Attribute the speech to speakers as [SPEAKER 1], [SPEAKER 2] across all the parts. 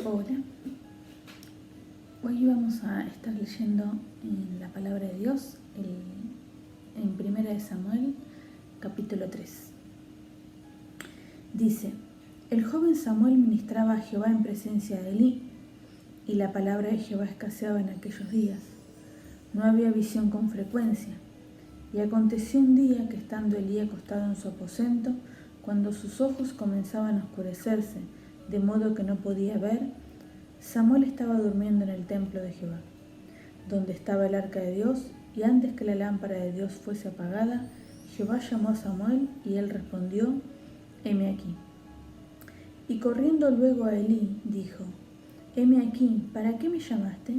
[SPEAKER 1] Hola, hoy vamos a estar leyendo en la palabra de Dios en 1 de Samuel, capítulo 3. Dice: el joven Samuel ministraba a Jehová en presencia de Elí, y la palabra de Jehová escaseaba en aquellos días. No había visión con frecuencia. Y aconteció un día que, estando Elí acostado en su aposento, cuando sus ojos comenzaban a oscurecerse, de modo que no podía ver, Samuel estaba durmiendo en el templo de Jehová, donde estaba el arca de Dios, y antes que la lámpara de Dios fuese apagada, Jehová llamó a Samuel, y él respondió: heme aquí. Y corriendo luego a Elí, dijo: heme aquí, ¿para qué me llamaste?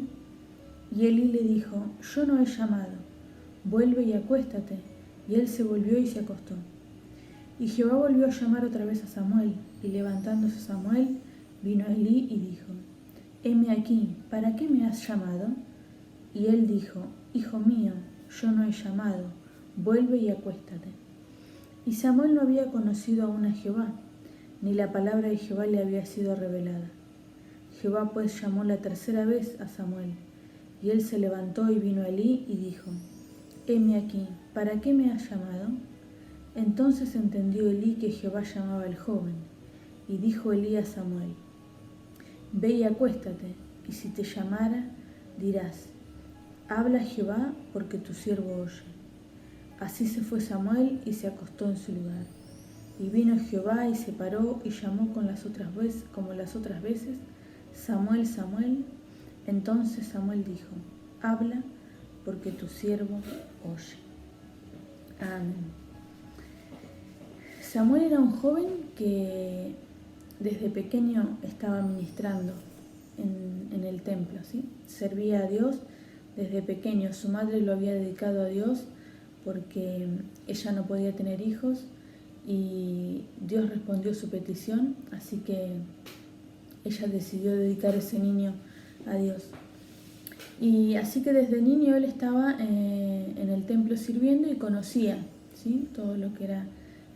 [SPEAKER 1] Y Elí le dijo: yo no he llamado, vuelve y acuéstate. Y él se volvió y se acostó. Y Jehová volvió a llamar otra vez a Samuel, y levantándose Samuel, vino a Elí y dijo: heme aquí, ¿para qué me has llamado? Y él dijo: hijo mío, yo no he llamado, vuelve y acuéstate. Y Samuel no había conocido aún a Jehová, ni la palabra de Jehová le había sido revelada. Jehová pues llamó la tercera vez a Samuel, y él se levantó y vino a Elí y dijo: heme aquí, ¿para qué me has llamado? Entonces entendió Elí que Jehová llamaba al joven, y dijo Elí a Samuel: ve y acuéstate, y si te llamara, dirás: habla Jehová, porque tu siervo oye. Así se fue Samuel y se acostó en su lugar. Y vino Jehová y se paró y llamó como las otras veces: Samuel, Samuel. Entonces Samuel dijo: habla, porque tu siervo oye. Amén. Samuel era un joven que desde pequeño estaba ministrando en el templo, ¿sí? Servía a Dios desde pequeño. Su madre lo había dedicado a Dios porque ella no podía tener hijos y Dios respondió su petición, así que ella decidió dedicar ese niño a Dios. Y así que desde niño él estaba en el templo sirviendo y conocía, ¿sí?, todo lo que era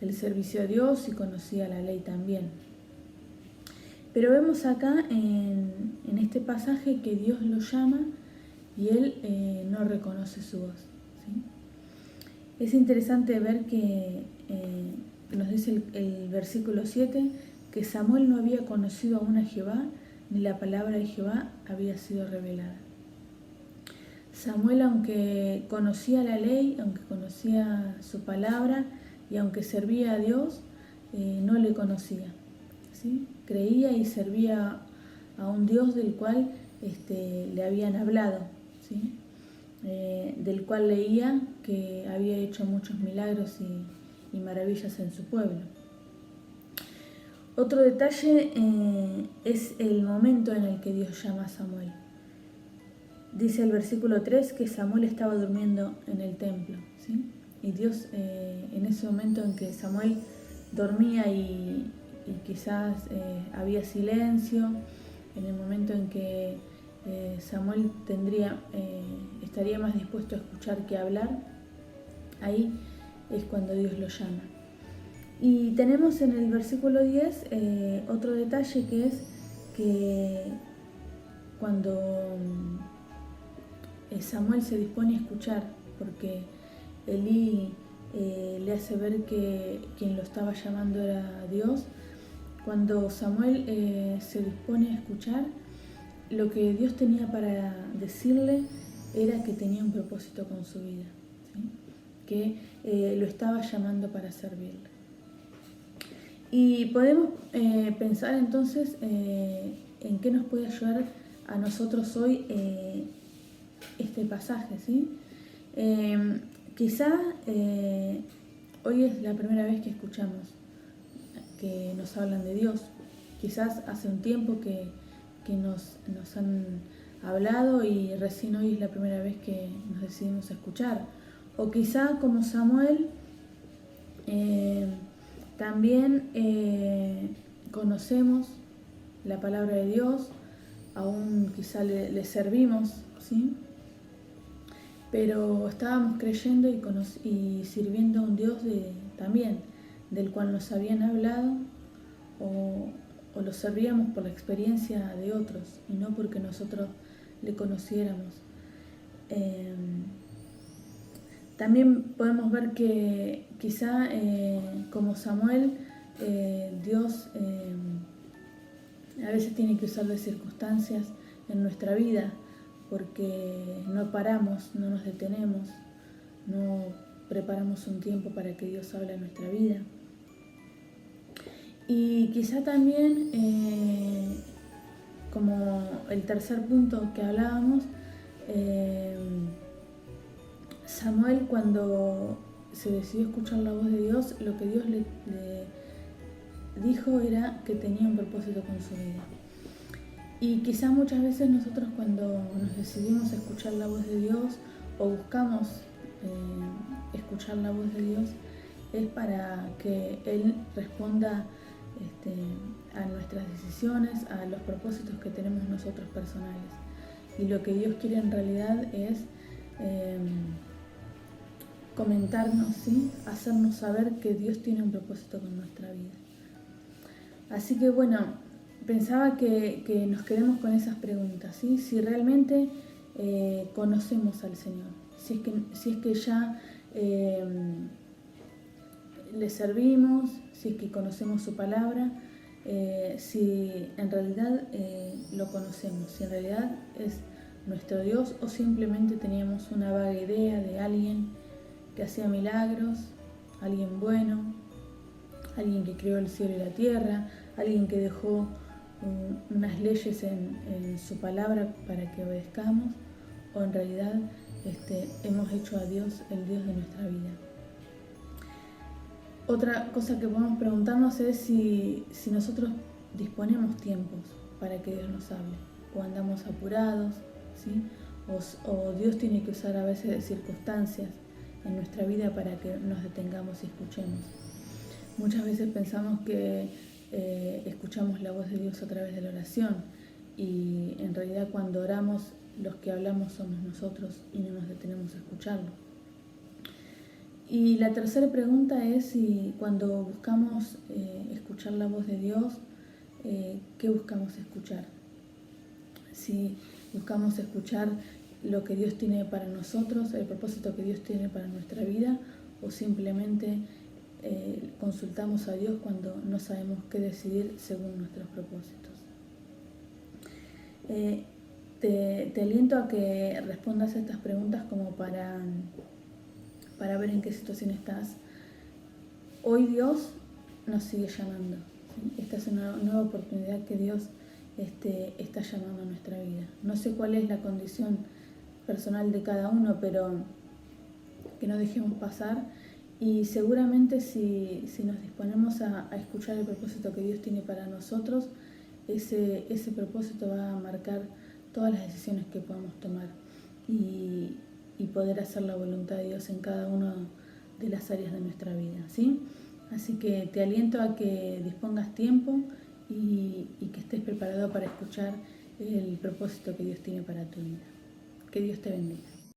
[SPEAKER 1] el servicio a Dios, y conocía la ley también. Pero vemos acá en este pasaje que Dios lo llama y él no reconoce su voz, ¿sí? Es interesante ver que nos dice el versículo 7 que Samuel no había conocido aún a Jehová, ni la palabra de Jehová había sido revelada. Samuel, aunque conocía la ley, aunque conocía su palabra y aunque servía a Dios, no le conocía, ¿sí? Creía y servía a un Dios del cual le habían hablado, ¿sí? Del cual leía que había hecho muchos milagros y maravillas en su pueblo. Otro detalle es el momento en el que Dios llama a Samuel. Dice el versículo 3 que Samuel estaba durmiendo en el templo, ¿sí? Y Dios, en ese momento en que Samuel dormía y quizás había silencio, en el momento en que Samuel estaría más dispuesto a escuchar que a hablar, ahí es cuando Dios lo llama. Y tenemos en el versículo 10 otro detalle, que es que cuando Samuel se dispone a escuchar, porque Elí le hace ver que quien lo estaba llamando era Dios. Cuando Samuel se dispone a escuchar, lo que Dios tenía para decirle era que tenía un propósito con su vida, ¿sí? Que lo estaba llamando para servirle. Y podemos pensar entonces en qué nos puede ayudar a nosotros hoy este pasaje, ¿sí? Quizá hoy es la primera vez que escuchamos que nos hablan de Dios. Quizás hace un tiempo que nos han hablado y recién hoy es la primera vez que nos decidimos a escuchar. O quizá, como Samuel, también conocemos la palabra de Dios, aún quizá le servimos, ¿sí? Pero estábamos creyendo y sirviendo a un Dios también, del cual nos habían hablado, o lo servíamos por la experiencia de otros y no porque nosotros le conociéramos. También podemos ver que quizá como Samuel, Dios a veces tiene que usar de circunstancias en nuestra vida porque no paramos, no nos detenemos, no preparamos un tiempo para que Dios hable en nuestra vida. Y quizá también, como el tercer punto que hablábamos, Samuel, cuando se decidió escuchar la voz de Dios, lo que Dios le dijo era que tenía un propósito con su vida. Y quizá muchas veces nosotros, cuando nos decidimos a escuchar la voz de Dios o buscamos escuchar la voz de Dios, es para que Él responda a nuestras decisiones, a los propósitos que tenemos nosotros personales. Y lo que Dios quiere en realidad es comentarnos, ¿sí? Hacernos saber que Dios tiene un propósito con nuestra vida. Así que bueno, pensaba que nos quedemos con esas preguntas, ¿sí? Si realmente conocemos al Señor, si es que ya le servimos, si es que conocemos su palabra, si en realidad lo conocemos, si en realidad es nuestro Dios o simplemente teníamos una vaga idea de alguien que hacía milagros, alguien bueno, alguien que creó el cielo y la tierra, alguien que dejó unas leyes en su palabra para que obedezcamos, o en realidad hemos hecho a Dios el Dios de nuestra vida. Otra cosa que podemos preguntarnos es si nosotros disponemos tiempos para que Dios nos hable, o andamos apurados, ¿sí? O Dios tiene que usar a veces circunstancias en nuestra vida para que nos detengamos y escuchemos. Muchas veces pensamos que escuchamos la voz de Dios a través de la oración, y en realidad cuando oramos los que hablamos somos nosotros y no nos detenemos a escucharlo. Y la tercera pregunta es si cuando buscamos escuchar la voz de Dios, ¿qué buscamos escuchar? Si buscamos escuchar lo que Dios tiene para nosotros, el propósito que Dios tiene para nuestra vida, o simplemente consultamos a Dios cuando no sabemos qué decidir según nuestros propósitos. Te aliento a que respondas a estas preguntas como para ver en qué situación estás. Hoy Dios nos sigue llamando, ¿sí? Esta es una nueva oportunidad que Dios está llamando a nuestra vida. No sé cuál es la condición personal de cada uno, pero que no dejemos pasar. Y seguramente si nos disponemos a escuchar el propósito que Dios tiene para nosotros, ese propósito va a marcar todas las decisiones que podamos tomar y poder hacer la voluntad de Dios en cada una de las áreas de nuestra vida, ¿sí? Así que te aliento a que dispongas tiempo y que estés preparado para escuchar el propósito que Dios tiene para tu vida. Que Dios te bendiga.